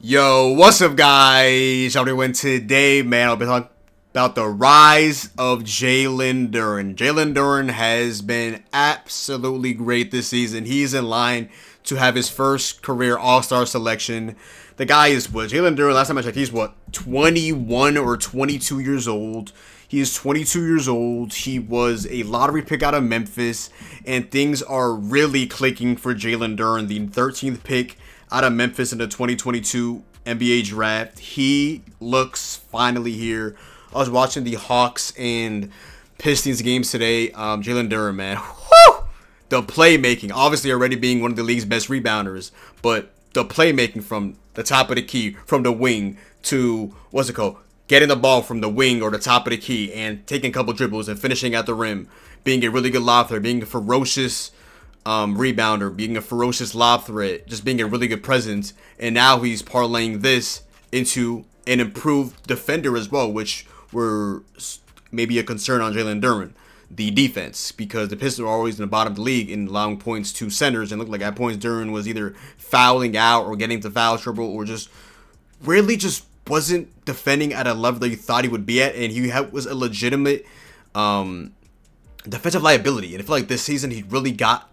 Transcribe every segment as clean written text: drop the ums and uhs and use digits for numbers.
Yo, what's up, guys? I'm doing today, man. I'll be talking about the rise of Jalen Duren. Jalen Duren has been absolutely great this season. He's in line to have his first career All-Star selection. The guy is what? Jalen Duren, last time I checked, he's what? 21 or 22 years old. He is 22 years old. He was a lottery pick out of Memphis, and things are really clicking for Jalen Duren, the 13th pick out of Memphis in the 2022 NBA draft. He looks finally here. I was watching the Hawks and Pistons games today. Jalen Duren, man. Whew! The playmaking, obviously already being one of the league's best rebounders, but the playmaking from the top of the key, from the wing to, getting the ball from the wing or the top of the key and taking a couple dribbles and finishing at the rim, being a really good lob threat, being a ferocious rebounder, being a ferocious lob threat, just being a really good presence. And now he's parlaying this into an improved defender as well, which were maybe a concern on Jalen Duren, the defense, because the Pistons are always in the bottom of the league in allowing points to centers, and looked like at points Duren was either fouling out or getting to foul trouble or just really just wasn't defending at a level that you thought he would be at, and he was a legitimate defensive liability. And I feel like this season he really got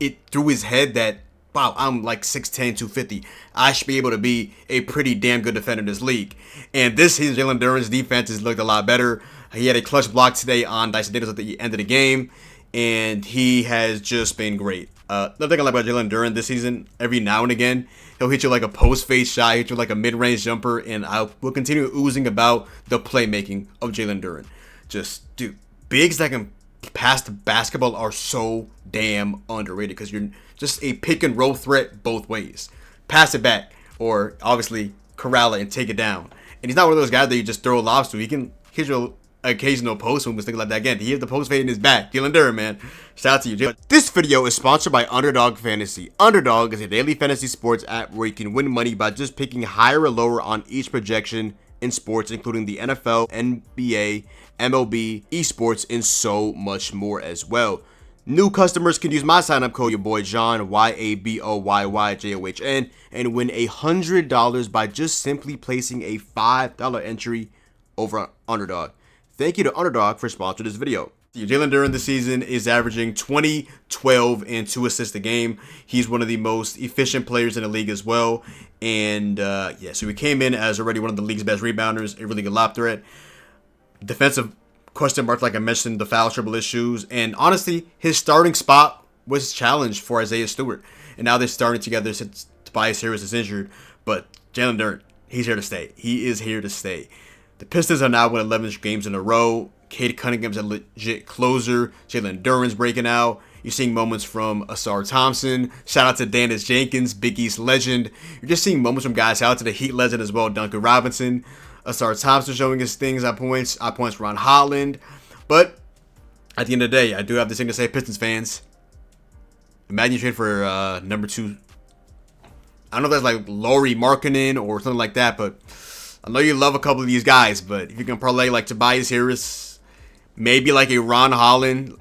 it through his head that, wow, I'm like 6'10", 250. I should be able to be a pretty damn good defender in this league. And this season, Jalen Duren's defense has looked a lot better. He had a clutch block today on Dyson Daniels at the end of the game, and he has just been great. Another thing I like about Jalen Duren this season, every now and again, he'll hit you like a post-face shot, hit you like a mid-range jumper, and I will continue oozing about the playmaking of Jalen Duren. Just, dude, bigs that can pass the basketball are so damn underrated because you're just a pick-and-roll threat both ways. Pass it back, or obviously corral it and take it down. And he's not one of those guys that you just throw lobs to. He can hit you occasional post moves, things like that. Again, he has the post fade in his back. Jalen Duren, man. Shout out to you. This video is sponsored by Underdog Fantasy. Underdog is a daily fantasy sports app where you can win money by just picking higher or lower on each projection in sports, including the NFL, NBA, MLB, esports, and so much more as well. New customers can use my sign-up code, your boy John, YABOYYJOHN, and win $100 by just simply placing a $5 entry over on Underdog. Thank you to Underdog for sponsoring this video. Jalen Duren this season is averaging 20, 12, and 2 assists a game. He's one of the most efficient players in the league as well. And so he came in as already one of the league's best rebounders, a really good lob threat. Defensive question mark, like I mentioned, the foul trouble issues. And honestly, his starting spot was challenged for Isaiah Stewart. And now they're starting together since Tobias Harris is injured. But Jalen Duren, he's here to stay. He is here to stay. The Pistons are now winning 11 games in a row. Cade Cunningham's a legit closer. Jalen Duren's breaking out. You're seeing moments from Asar Thompson. Shout out to Dennis Jenkins, Big East legend. You're just seeing moments from guys. Shout out to the Heat legend as well, Duncan Robinson. Asar Thompson showing his things at points. At points, Ron Holland. But at the end of the day, I do have this thing to say, Pistons fans. Imagine you trade for number 2. I don't know if that's like Lauri Markkanen or something like that, but I know you love a couple of these guys, but if you can parlay like Tobias Harris, maybe like a Ron Holland,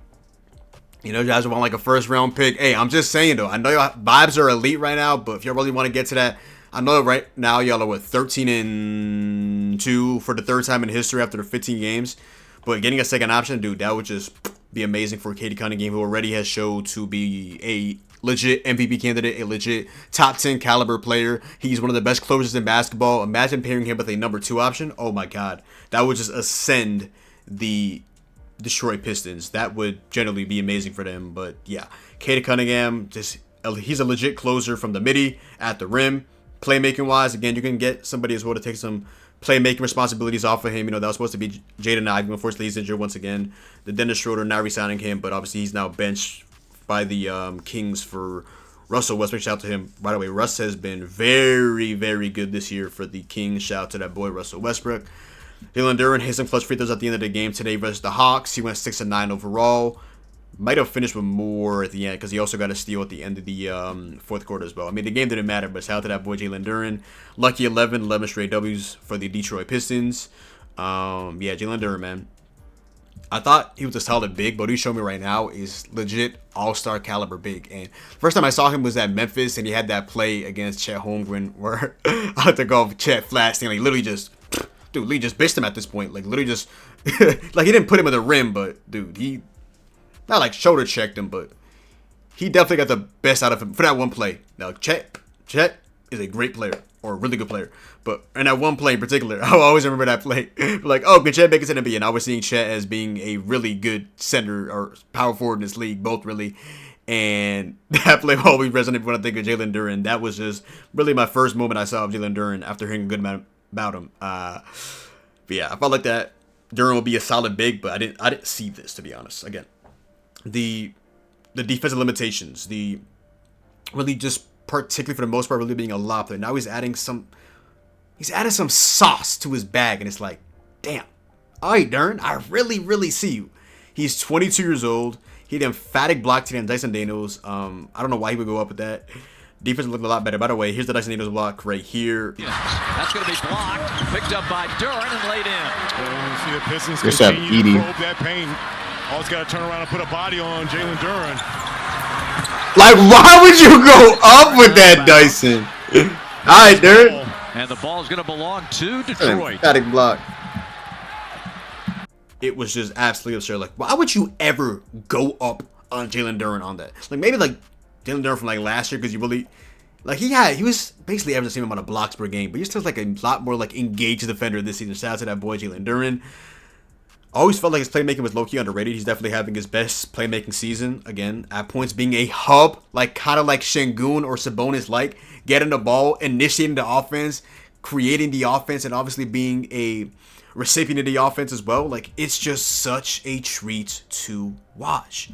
you guys want like a first round pick. Hey, I'm just saying though, I know your vibes are elite right now, but if you really want to get to that, I know right now y'all are 13-2 for the third time in history after the 15 games, but getting a second option, dude, that would just be amazing for Cade Cunningham, who already has showed to be a legit MVP candidate, a legit top 10 caliber player. He's one of the best closers in basketball. Imagine pairing him with a number 2 option. Oh my God, that would just ascend the Detroit Pistons. That would generally be amazing for them. But yeah, Cade Cunningham, he's a legit closer from the midi at the rim. Playmaking wise, again, you can get somebody as well to take some playmaking responsibilities off of him. That was supposed to be Jaden Ivey. Unfortunately, he's injured once again. The Dennis Schroeder now re-signing him, but obviously he's now benched by the Kings for Russell Westbrook. Shout out to him. By the way, Russ has been very, very good this year for the Kings. Shout out to that boy, Russell Westbrook. Jalen Duren hit some clutch free throws at the end of the game today versus the Hawks. He went 6-9 overall. Might have finished with more at the end because he also got a steal at the end of the fourth quarter as well. I mean, the game didn't matter, but shout out to that boy, Jalen Duren. Lucky 11 straight W's for the Detroit Pistons. Jalen Duren, man. I thought he was a solid big, but what he showed me right now is legit all-star caliber big. And first time I saw him was at Memphis, and he had that play against Chet Holmgren where I had to go Chet flat, and like literally just, dude, Lee just bitched him at this point. Like literally just, like he didn't put him in the rim, but dude, he not like shoulder checked him, but he definitely got the best out of him for that one play. Now Chet is a great player or a really good player. But in that one play in particular, I'll always remember that play. Like, oh, could Chet make it to the NBA? And I was seeing Chet as being a really good center or power forward in this league, both really. And that play will always resonate when I think of Jalen Duren. That was just really my first moment I saw of Jalen Duren after hearing a good amount about him. But yeah, I felt like that Duren would be a solid big, but I didn't see this, to be honest. Again, the defensive limitations, the really just particularly for the most part really being a lob player. Now he's adding some sauce to his bag, and it's like, damn. All right, Duren, I really see you. He's 22 years old. He had an emphatic block today on Dyson Daniels. I don't know why he would go up with that. Defense looked a lot better. By the way, here's the Dyson Daniels block right here. Yes, that's going to be blocked. Picked up by Duren and laid in. See the Pistons continue to probe that paint. Always got to turn around and put a body on Jalen Duren. Like, why would you go up with that, Dyson? All right, Duren. And the ball is going to belong to Detroit. Emphatic block. It was just absolutely absurd. Like, why would you ever go up on Jalen Duren on that? Like, maybe like Jalen Duren from like last year, because you really, like he was basically averaging the same amount of blocks per game, but he's still like a lot more like engaged defender this season. Shout out to that boy Jalen Duren. I always felt like his playmaking was low-key underrated. He's definitely having his best playmaking season. Again, at points being a hub, like kind of like Şengün or Sabonis, like getting the ball, initiating the offense, creating the offense, and obviously being a recipient of the offense as well. Like, it's just such a treat to watch.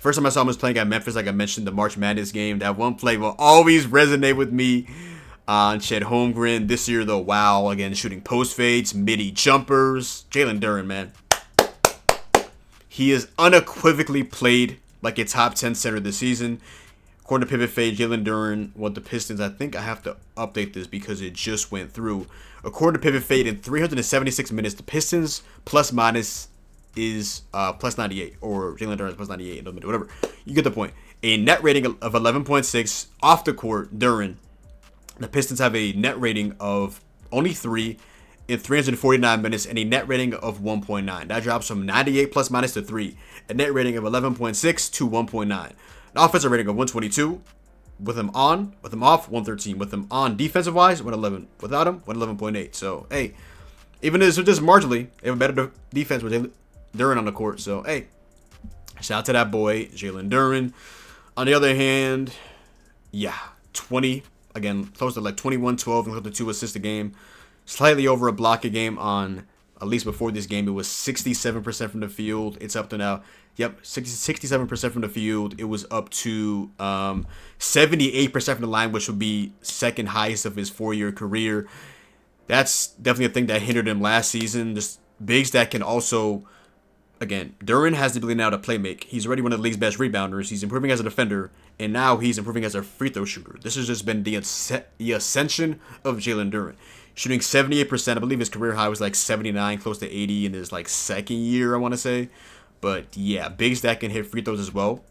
First time I saw him was playing at Memphis, like I mentioned, the March Madness game. That one play will always resonate with me on Chet Holmgren. This year, though, wow. Again, shooting post fades, midi jumpers. Jalen Duren, man. He is unequivocally played like a top 10 center this season. According to Pivot Fade, Jalen Duren won the Pistons. I think I have to update this because it just went through. According to Pivot Fade, in 376 minutes, the Pistons plus minus is plus 98. Or Jalen Duren is plus 98. Whatever. You get the point. A net rating of 11.6 off the court, Duren. The Pistons have a net rating of only 3 in 349 minutes and a net rating of 1.9. That drops from 98 plus minus to 3. A net rating of 11.6 to 1.9. An offensive rating of 122. With him on, with him off, 113. With him on defensive wise, 111. Without him, 111.8. So, hey, even if it's just marginally, they have a better defense with Duren on the court. So, hey, shout out to that boy, Jalen Duren. On the other hand, yeah, 20, again, close to like 21-12 and close to 2 assists a game. Slightly over a block a game on, at least before this game, it was 67% from the field. It's up to now, 67% from the field. It was up to 78% from the line, which would be second highest of his 4-year career. That's definitely a thing that hindered him last season. Just bigs that can also, again, Duren has the ability now to play make. He's already one of the league's best rebounders. He's improving as a defender, and now he's improving as a free throw shooter. This has just been the ascension of Jalen Duren. Shooting 78%. I believe his career high was like 79, close to 80 in his like second year, I want to say. But yeah, bigs that can hit free throws as well.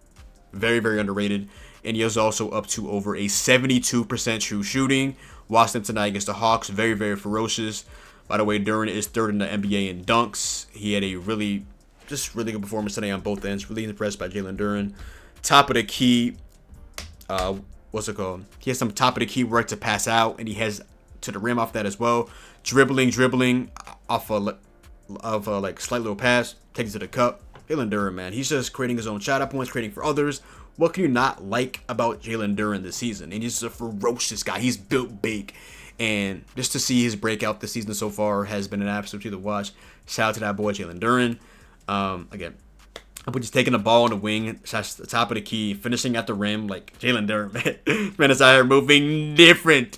Very, very underrated. And he is also up to over a 72% true shooting. Watched him tonight against the Hawks. Very, very ferocious. By the way, Duren is third in the NBA in dunks. He had a really good performance today on both ends. Really impressed by Jalen Duren. Top of the key. What's it called? He has some top of the key work to pass out, and he has to the rim off that as well. Dribbling off of like slight little pass, takes it to the cup. Jalen Duren, man, he's just creating his own shot at points, creating for others. What can you not like about Jalen Duren this season? And he's just a ferocious guy. He's built big, and just to see his breakout this season so far has been an absolute treat to watch. Shout out to that boy Jalen Duren. Again, but just taking the ball on the wing, shots the top of the key, finishing at the rim, like Jalen Duren, man. Man is out here moving different.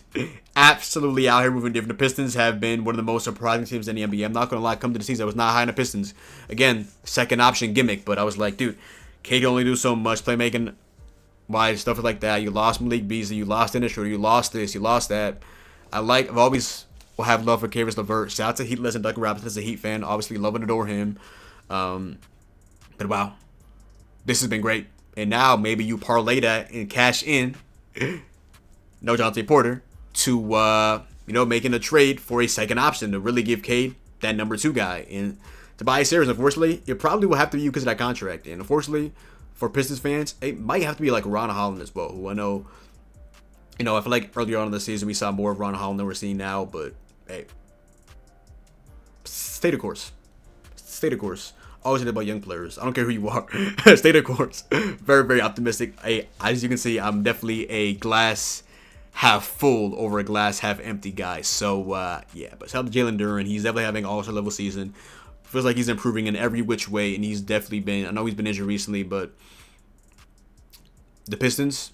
Absolutely out here moving different. The Pistons have been one of the most surprising teams in the NBA. I'm not going to lie, come to the season, I was not high on the Pistons. Again, second option gimmick, but I was like, dude, K can only do so much playmaking wise, stuff like that. You lost Malik Beasley, you lost Dennis Schroeder, you lost this, you lost that. I've always will have love for Caris LeVert. Shout out to Heat legend Duncan Robinson as a Heat fan. Obviously, love and adore him. But wow, this has been great. And now maybe you parlay that and cash in, no Jonte Porter, to making a trade for a second option to really give Cade that number 2 guy. And Tobias Harris, unfortunately, it probably will have to be because of that contract. And unfortunately, for Pistons fans, it might have to be like Ron Holland as well, who I know, I feel like earlier on in the season we saw more of Ron Holland than we're seeing now. But hey, stay the course. Stay the course. Always about young players. I don't care who you are. Stay the course. Very, very optimistic. As you can see, I'm definitely a glass half full over a glass half empty guy. So, yeah. But shout out to Jalen Duren. He's definitely having an all-star level season. Feels like he's improving in every which way. And he's definitely been, I know he's been injured recently, but the Pistons,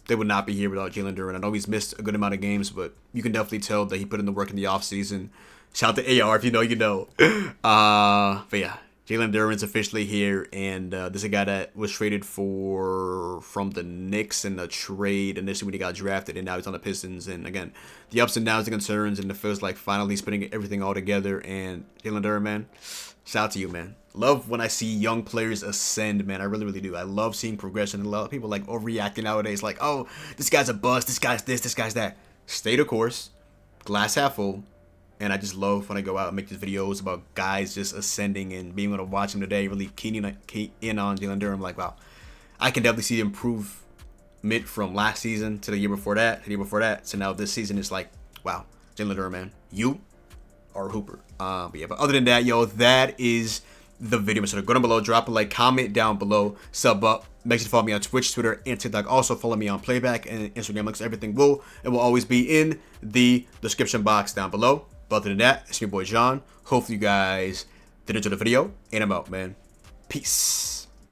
they would not be here without Jalen Duren. I know he's missed a good amount of games, but you can definitely tell that he put in the work in the offseason. Shout out to AR. If you know, you know. But yeah. Jalen Duren's officially here, and this is a guy that was traded from the Knicks in a trade initially when he got drafted, and now he's on the Pistons. And again, the ups and downs, the concerns, and it feels like finally he's putting everything all together. And Jalen Duren, man, shout out to you, man. Love when I see young players ascend, man. I really, really do. I love seeing progression. And a lot of people like overreacting nowadays, like, oh, this guy's a bust, this guy's this guy's that. Stay the course, glass half full. And I just love when I go out and make these videos about guys just ascending and being able to watch them today, really keying in on Jalen Duren. I'm like, wow, I can definitely see the improvement from last season to the year before that, to the year before that. So now this season is like, wow, Jalen Duren, man, you are a hooper. But yeah, but other than that, yo, that is the video. So go down below, drop a like, comment down below, sub up. Make sure to follow me on Twitch, Twitter, and TikTok. Also, follow me on Playback and Instagram. Links, everything it will always be in the description box down below. But other than that, it's your boy John. Hopefully you guys did enjoy the video. And I'm out, man. Peace.